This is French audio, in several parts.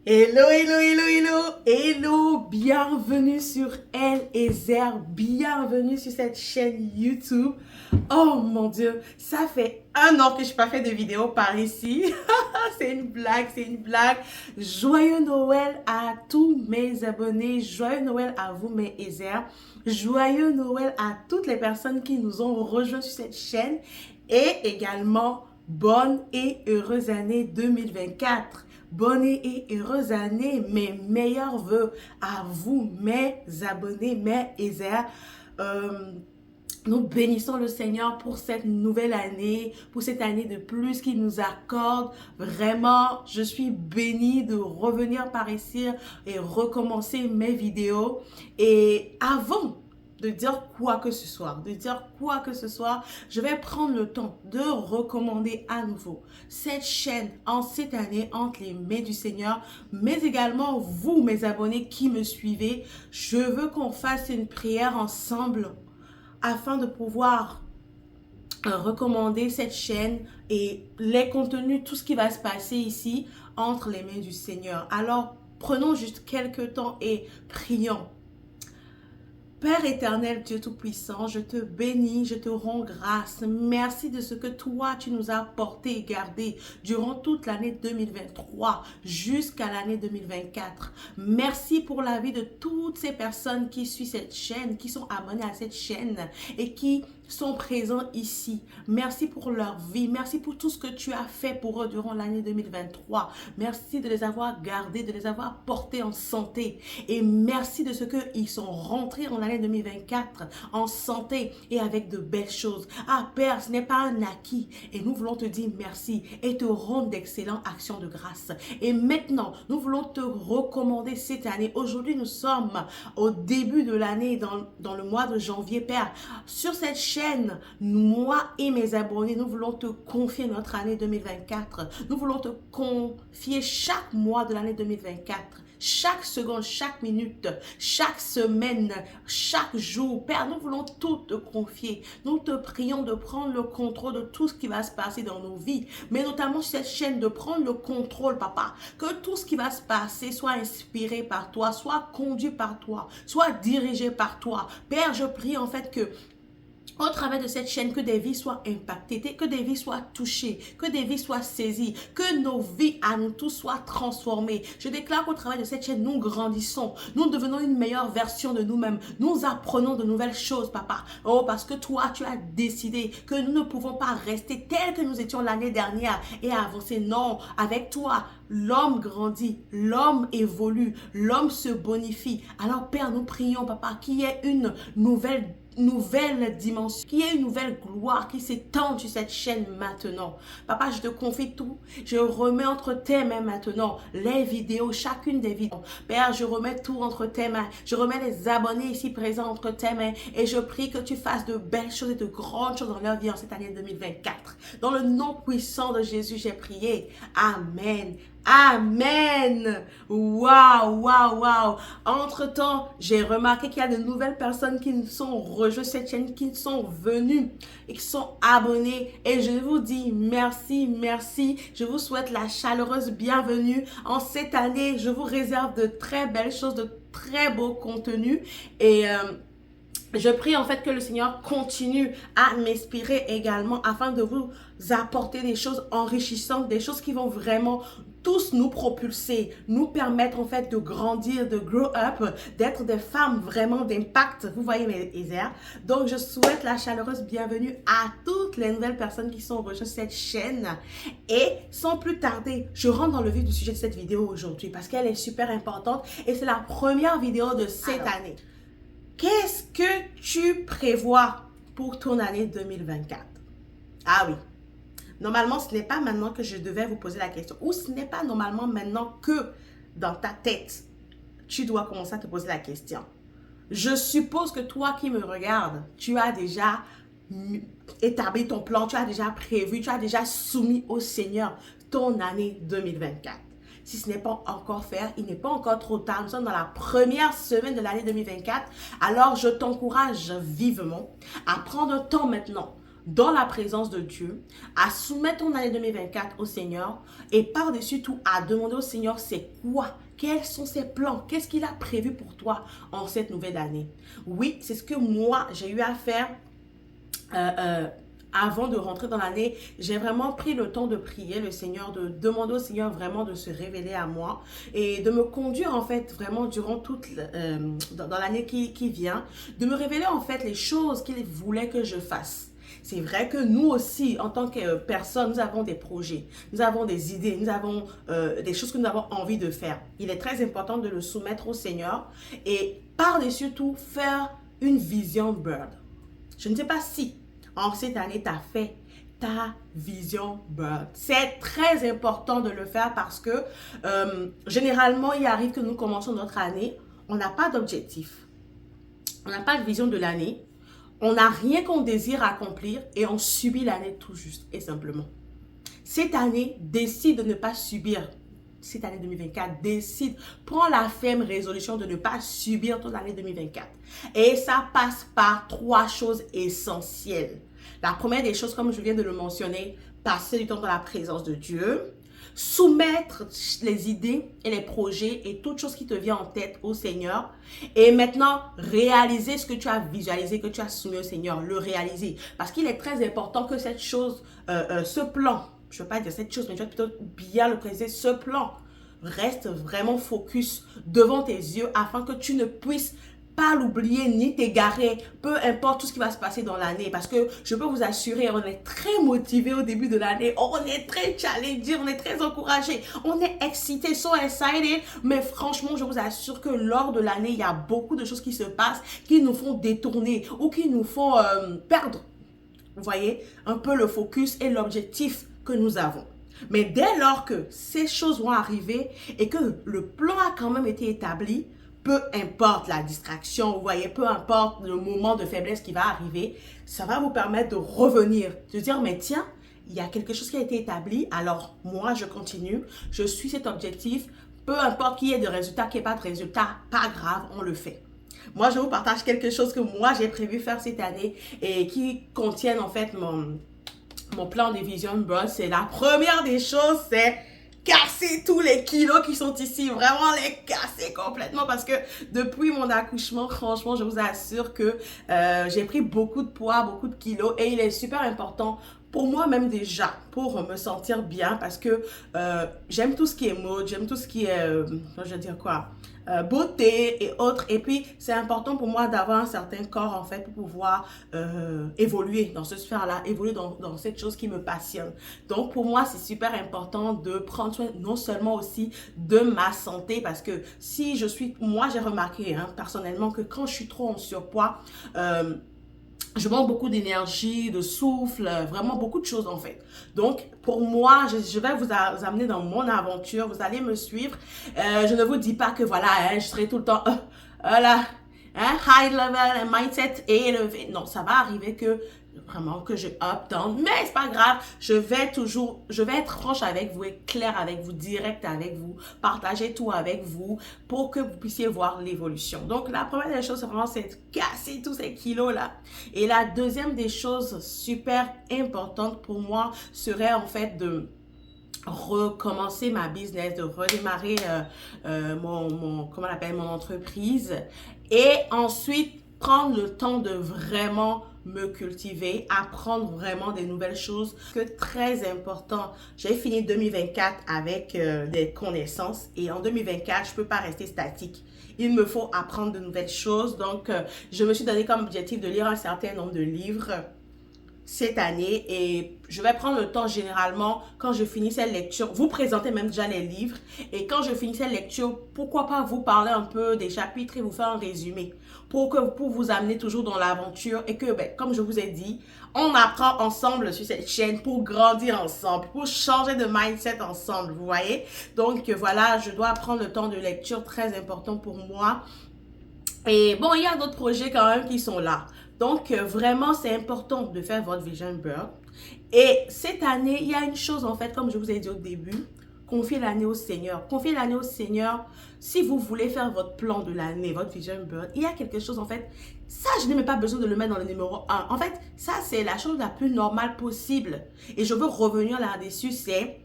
Hello, hello, hello, hello, hello, bienvenue sur Eliezer, bienvenue sur cette chaîne YouTube. Oh mon Dieu, ça fait 1 an que je n'ai pas fait de vidéo par ici. C'est une blague, c'est une blague. Joyeux Noël à tous mes abonnés, joyeux Noël à vous mes Ezer, joyeux Noël à toutes les personnes qui nous ont rejoints sur cette chaîne et également bonne et heureuse année 2024. Bonne et heureuse année, mes meilleurs vœux à vous, mes abonnés, mes Ezer. Nous bénissons le Seigneur pour cette nouvelle année, pour cette année de plus qu'il nous accorde. Vraiment, je suis bénie de revenir par ici et recommencer mes vidéos. Et avant de dire quoi que ce soit, je vais prendre le temps de recommander à nouveau cette chaîne en cette année entre les mains du Seigneur, mais également vous, mes abonnés qui me suivez. Je veux qu'on fasse une prière ensemble afin de pouvoir recommander cette chaîne et les contenus, tout ce qui va se passer ici entre les mains du Seigneur. Alors, prenons juste quelques temps et prions. Père éternel, Dieu Tout-Puissant, je te bénis, je te rends grâce. Merci de ce que toi, tu nous as porté et gardé durant toute l'année 2023 jusqu'à l'année 2024. Merci pour la vie de toutes ces personnes qui suivent cette chaîne, qui sont abonnées à cette chaîne et qui sont présents ici. Merci pour leur vie. Merci pour tout ce que tu as fait pour eux durant l'année 2023. Merci de les avoir gardés, de les avoir portés en santé. Et merci de ce qu'ils sont rentrés en l'année 2024 en santé et avec de belles choses. Ah Père, ce n'est pas un acquis. Et nous voulons te dire merci et te rendre d'excellentes actions de grâce. Et maintenant, nous voulons te recommander cette année. Aujourd'hui, nous sommes au début de l'année, dans le mois de janvier, Père. Sur cette chaîne, moi et mes abonnés, nous voulons te confier notre année 2024. Nous voulons te confier chaque mois de l'année 2024. Chaque seconde, chaque minute, chaque semaine, chaque jour. Père, nous voulons tout te confier. Nous te prions de prendre le contrôle de tout ce qui va se passer dans nos vies. Mais notamment sur cette chaîne, de prendre le contrôle, Papa. Que tout ce qui va se passer soit inspiré par toi, soit conduit par toi, soit dirigé par toi. Père, je prie en fait que au travers de cette chaîne, que des vies soient impactées, que des vies soient touchées, que des vies soient saisies, que nos vies à nous tous soient transformées. Je déclare qu'au travers de cette chaîne, nous grandissons, nous devenons une meilleure version de nous-mêmes, nous apprenons de nouvelles choses, Papa. Oh, parce que toi, tu as décidé que nous ne pouvons pas rester tels que nous étions l'année dernière et avancer. Non, avec toi, l'homme grandit, l'homme évolue, l'homme se bonifie. Alors, Père, nous prions, Papa, qu'il y ait une nouvelle dimension, qu'il y ait une nouvelle gloire qui s'étend sur cette chaîne maintenant. Papa, je te confie tout. Je remets entre tes mains maintenant les vidéos, chacune des vidéos. Père, je remets tout entre tes mains. Je remets les abonnés ici présents entre tes mains et je prie que tu fasses de belles choses et de grandes choses dans leur vie en cette année 2024. Dans le nom puissant de Jésus, j'ai prié. Amen. Amen. Waouh, waouh, waouh. Entre-temps, j'ai remarqué qu'il y a de nouvelles personnes qui nous sont rejointes cette chaîne, qui sont venues et qui sont abonnées. Et je vous dis merci, merci. Je vous souhaite la chaleureuse bienvenue. En cette année, je vous réserve de très belles choses, de très beaux contenus. Et je prie en fait que le Seigneur continue à m'inspirer également afin de vous apporter des choses enrichissantes, des choses qui vont vraiment tous nous propulser, nous permettre en fait de grandir, de grow up, d'être des femmes vraiment d'impact. Vous voyez mes Ezer. Donc je souhaite la chaleureuse bienvenue à toutes les nouvelles personnes qui sont rejointes sur cette chaîne. Et sans plus tarder, je rentre dans le vif du sujet de cette vidéo aujourd'hui parce qu'elle est super importante et c'est la première vidéo de cette année. Qu'est-ce que tu prévois pour ton année 2024? Ah oui. Normalement, ce n'est pas maintenant que je devais vous poser la question. Ou ce n'est pas normalement maintenant que dans ta tête, tu dois commencer à te poser la question. Je suppose que toi qui me regardes, tu as déjà établi ton plan, tu as déjà prévu, tu as déjà soumis au Seigneur ton année 2024. Si ce n'est pas encore fait, il n'est pas encore trop tard. Nous sommes dans la première semaine de l'année 2024. Alors, je t'encourage vivement à prendre un temps maintenant dans la présence de Dieu, à soumettre ton année 2024 au Seigneur et par-dessus tout à demander au Seigneur c'est quoi, quels sont ses plans, qu'est-ce qu'il a prévu pour toi en cette nouvelle année. Oui, c'est ce que moi j'ai eu à faire avant de rentrer dans l'année. J'ai vraiment pris le temps de prier le Seigneur, de demander au Seigneur vraiment de se révéler à moi et de me conduire en fait vraiment durant dans l'année qui vient, de me révéler en fait les choses qu'il voulait que je fasse. C'est vrai que nous aussi, en tant que personne, nous avons des projets, nous avons des idées, nous avons des choses que nous avons envie de faire. Il est très important de le soumettre au Seigneur et par-dessus tout, faire une vision board. Je ne sais pas si en cette année, tu as fait ta vision board. C'est très important de le faire parce que généralement, il arrive que nous commençons notre année, on n'a pas d'objectif, on n'a pas de vision de l'année, on n'a rien qu'on désire accomplir et on subit l'année tout juste et simplement. Cette année, décide de ne pas subir. Cette année 2024, décide, prends la ferme résolution de ne pas subir ton année 2024. Et ça passe par 3 choses essentielles. La première des choses, comme je viens de le mentionner, passer du temps dans la présence de Dieu, soumettre les idées et les projets et toute chose qui te vient en tête au Seigneur. Et maintenant, réaliser ce que tu as visualisé, que tu as soumis au Seigneur, le réaliser. Parce qu'il est très important que cette chose, ce plan, je ne veux pas dire cette chose, mais je vais plutôt bien le préciser, ce plan reste vraiment focus devant tes yeux afin que tu ne puisses pas l'oublier ni t'égarer, peu importe tout ce qui va se passer dans l'année. Parce que je peux vous assurer, on est très motivé au début de l'année, on est très challengé, on est très encouragé, on est excité, so excited. Mais franchement, je vous assure que lors de l'année, il y a beaucoup de choses qui se passent, qui nous font détourner ou qui nous font perdre, vous voyez, un peu le focus et l'objectif que nous avons. Mais dès lors que ces choses vont arriver et que le plan a quand même été établi, peu importe la distraction, vous voyez, peu importe le moment de faiblesse qui va arriver, ça va vous permettre de revenir, de dire, mais tiens, il y a quelque chose qui a été établi, alors moi, je continue, je suis cet objectif, peu importe qu'il y ait de résultats, qu'il n'y ait pas de résultats, pas grave, on le fait. Moi, je vous partage quelque chose que moi, j'ai prévu faire cette année et qui contiennent en fait mon plan de vision board. C'est la première des choses, c'est casser tous les kilos qui sont ici, vraiment les casser complètement parce que depuis mon accouchement, franchement, je vous assure que j'ai pris beaucoup de poids, beaucoup de kilos et il est super important pour moi-même déjà, pour me sentir bien parce que j'aime tout ce qui est mode, j'aime tout ce qui est, je veux dire quoi, beauté et autres. Et puis, c'est important pour moi d'avoir un certain corps, en fait, pour pouvoir évoluer dans ce sphère-là, évoluer dans cette chose qui me passionne. Donc, pour moi, c'est super important de prendre soin non seulement aussi de ma santé, parce que si je suis, moi, j'ai remarqué personnellement que quand je suis trop en surpoids, je manque beaucoup d'énergie, de souffle, vraiment beaucoup de choses en fait. Donc, pour moi, je vais vous amener dans mon aventure. Vous allez me suivre. Je ne vous dis pas que voilà, je serai tout le temps là, high level, mindset élevé. Non, ça va arriver que vraiment que je up, down, mais c'est pas grave. Je vais être franche avec vous et claire avec vous, direct avec vous, partager tout avec vous pour que vous puissiez voir l'évolution. Donc, la première des choses, c'est vraiment de casser tous ces kilos-là. Et la deuxième des choses super importantes pour moi serait en fait de recommencer ma business, de redémarrer comment on appelle, mon entreprise et ensuite prendre le temps de vraiment me cultiver, apprendre vraiment des nouvelles choses. C'est très important. J'ai fini 2024 avec des connaissances et en 2024, je peux pas rester statique. Il me faut apprendre de nouvelles choses. Donc, je me suis donné comme objectif de lire un certain nombre de livres cette année et je vais prendre le temps généralement quand je finis cette lecture, vous présenter même déjà les livres et quand je finis cette lecture, pourquoi pas vous parler un peu des chapitres et vous faire un résumé pour vous amener toujours dans l'aventure et que, comme je vous ai dit, on apprend ensemble sur cette chaîne pour grandir ensemble, pour changer de mindset ensemble, vous voyez. Donc voilà, je dois prendre le temps de lecture, très important pour moi. Et bon, il y a d'autres projets quand même qui sont là. Donc, vraiment, c'est important de faire votre vision board. Et cette année, il y a une chose, en fait, comme je vous ai dit au début, confiez l'année au Seigneur. Confiez l'année au Seigneur. Si vous voulez faire votre plan de l'année, votre vision board, il y a quelque chose en fait. Ça, je n'ai même pas besoin de le mettre dans le numéro 1. En fait, ça, c'est la chose la plus normale possible. Et je veux revenir là-dessus, c'est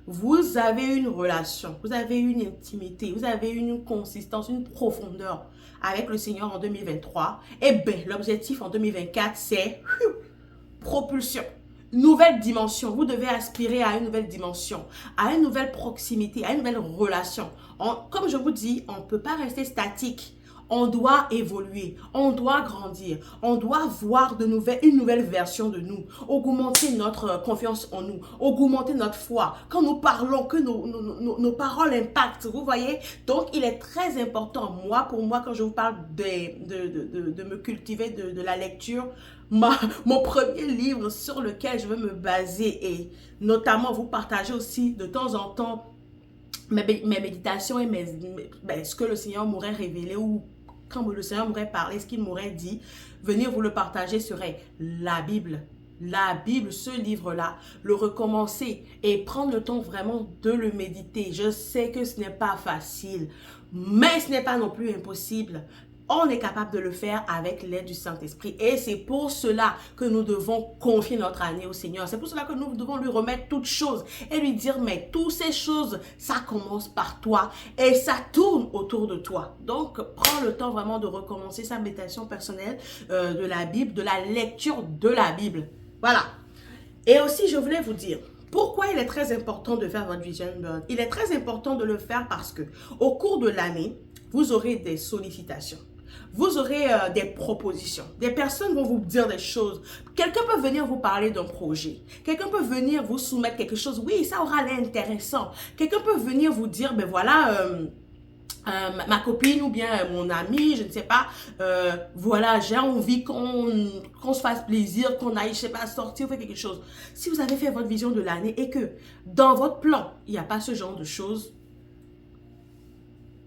vous avez une relation, vous avez une intimité, vous avez une consistance, une profondeur avec le Seigneur en 2023. Et bien, l'objectif en 2024, c'est propulsion. Nouvelle dimension. Vous devez aspirer à une nouvelle dimension, à une nouvelle proximité, à une nouvelle relation. Comme je vous dis, on ne peut pas rester statique. On doit évoluer, on doit grandir, on doit voir une nouvelle version de nous, augmenter notre confiance en nous, augmenter notre foi. Quand nous parlons, que nos paroles impactent, vous voyez. Donc, il est très important, pour moi, quand je vous parle de me cultiver de la lecture, mon premier livre sur lequel je veux me baser et notamment vous partager aussi de temps en temps mes méditations et ce que le Seigneur m'aurait révélé ou quand le Seigneur m'aurait parlé, ce qu'il m'aurait dit, venir vous le partager serait la Bible. La Bible, ce livre-là, le recommencer et prendre le temps vraiment de le méditer. Je sais que ce n'est pas facile, mais ce n'est pas non plus impossible. On est capable de le faire avec l'aide du Saint-Esprit. Et c'est pour cela que nous devons confier notre année au Seigneur. C'est pour cela que nous devons lui remettre toutes choses et lui dire, mais toutes ces choses, ça commence par toi et ça tourne autour de toi. Donc, prends le temps vraiment de recommencer sa méditation personnelle de la Bible, de la lecture de la Bible. Voilà. Et aussi, je voulais vous dire, pourquoi il est très important de faire votre vision board? Il est très important de le faire parce que au cours de l'année, vous aurez des sollicitations. Vous aurez des propositions. Des personnes vont vous dire des choses. Quelqu'un peut venir vous parler d'un projet. Quelqu'un peut venir vous soumettre quelque chose. Oui, ça aura l'air intéressant. Quelqu'un peut venir vous dire, ben voilà, ma copine ou bien mon ami, je ne sais pas, voilà, j'ai envie qu'on se fasse plaisir, qu'on aille, je sais pas, sortir ou faire quelque chose. Si vous avez fait votre vision de l'année et que dans votre plan, il n'y a pas ce genre de choses,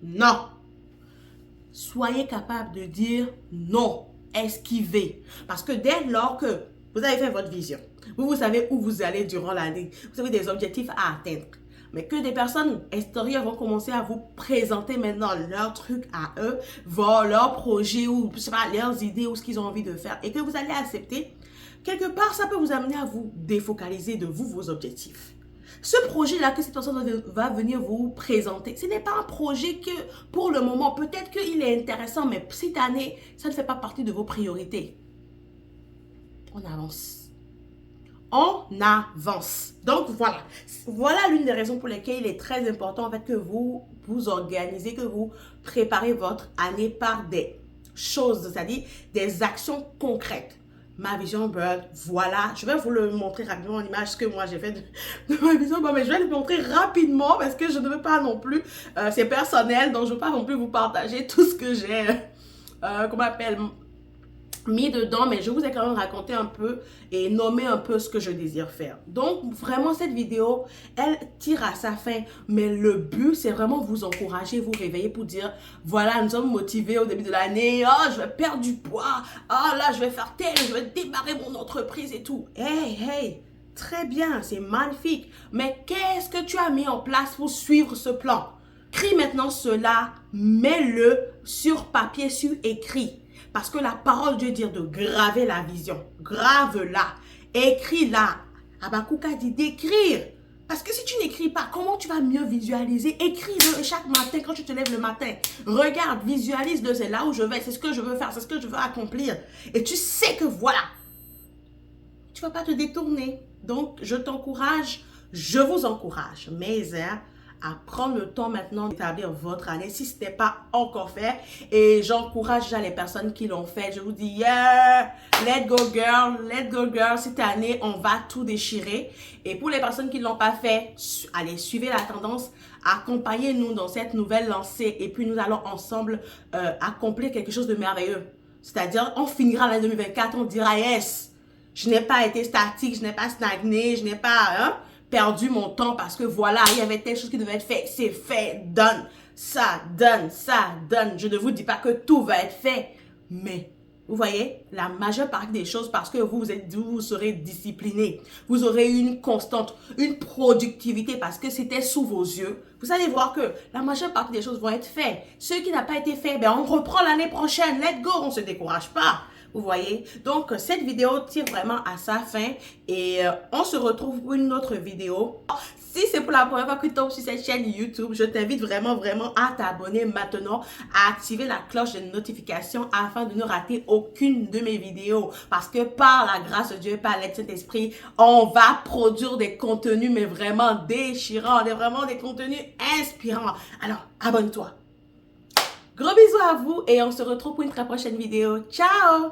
non. Soyez capable de dire non, esquivez. Parce que dès lors que vous avez fait votre vision, vous savez où vous allez durant l'année, vous avez des objectifs à atteindre. Mais que des personnes extérieures vont commencer à vous présenter maintenant leurs trucs à eux, leurs projets ou je sais pas, leurs idées ou ce qu'ils ont envie de faire et que vous allez accepter, quelque part, ça peut vous amener à vous défocaliser de vos objectifs. Ce projet-là que cette personne va venir vous présenter, ce n'est pas un projet que, pour le moment, peut-être qu'il est intéressant, mais cette année, ça ne fait pas partie de vos priorités. On avance. On avance. Donc, voilà. Voilà l'une des raisons pour lesquelles il est très important, en fait, que vous vous organisez, que vous préparez votre année par des choses, c'est-à-dire des actions concrètes. Ma vision board, voilà, je vais vous le montrer rapidement en image ce que moi j'ai fait de ma vision board, mais je vais le montrer rapidement parce que je ne veux pas non plus, c'est personnel, donc je ne veux pas non plus vous partager tout ce que j'ai, comment on appelle, mis dedans, mais je vous ai quand même raconté un peu et nommé un peu ce que je désire faire. Donc, vraiment, cette vidéo, elle tire à sa fin, mais le but, c'est vraiment vous encourager, vous réveiller pour dire, voilà, nous sommes motivés au début de l'année, oh, je vais perdre du poids, oh là, je vais faire tel, je vais démarrer mon entreprise et tout. Hey, très bien, c'est magnifique, mais qu'est-ce que tu as mis en place pour suivre ce plan? Crie maintenant cela, mets-le sur papier, sur écrit. Parce que la parole de Dieu dit de graver la vision. Grave-la. Écris-la. Habakkuk a dit d'écrire. Parce que si tu n'écris pas, comment tu vas mieux visualiser? Écris-le chaque matin quand tu te lèves le matin. Regarde, visualise-le. C'est là où je vais. C'est ce que je veux faire. C'est ce que je veux accomplir. Et tu sais que voilà. Tu ne vas pas te détourner. Donc, je t'encourage. Je vous encourage, mes airs, à prendre le temps maintenant d'établir votre année si ce n'est pas encore fait. Et j'encourage déjà les personnes qui l'ont fait. Je vous dis, yeah, let's go girl, cette année, on va tout déchirer. Et pour les personnes qui ne l'ont pas fait, allez, suivez la tendance, accompagnez-nous dans cette nouvelle lancée. Et puis nous allons ensemble accomplir quelque chose de merveilleux. C'est-à-dire, on finira l'année 2024, on dira, yes, je n'ai pas été statique, je n'ai pas stagné, je n'ai pas... perdu mon temps parce que voilà, il y avait telle chose qui devait être fait, c'est fait, done. Ça donne. Je ne vous dis pas que tout va être fait, mais Vous voyez, la majeure partie des choses parce que vous serez discipliné. Vous aurez une constante, une productivité parce que c'était sous vos yeux. Vous allez voir que la majeure partie des choses vont être faites. Ce qui n'a pas été fait, ben on reprend l'année prochaine. Let's go, on ne se décourage pas. Vous voyez? Donc, cette vidéo tire vraiment à sa fin et on se retrouve pour une autre vidéo. Si c'est pour la première fois que tu tombes sur cette chaîne YouTube, je t'invite vraiment à t'abonner maintenant, à activer la cloche de notification afin de ne rater aucune de mes vidéos. Parce que par la grâce de Dieu, par l'aide de Saint-Esprit, on va produire des contenus mais vraiment déchirants, vraiment des contenus inspirants. Alors, abonne-toi. Gros bisous à vous et on se retrouve pour une très prochaine vidéo. Ciao!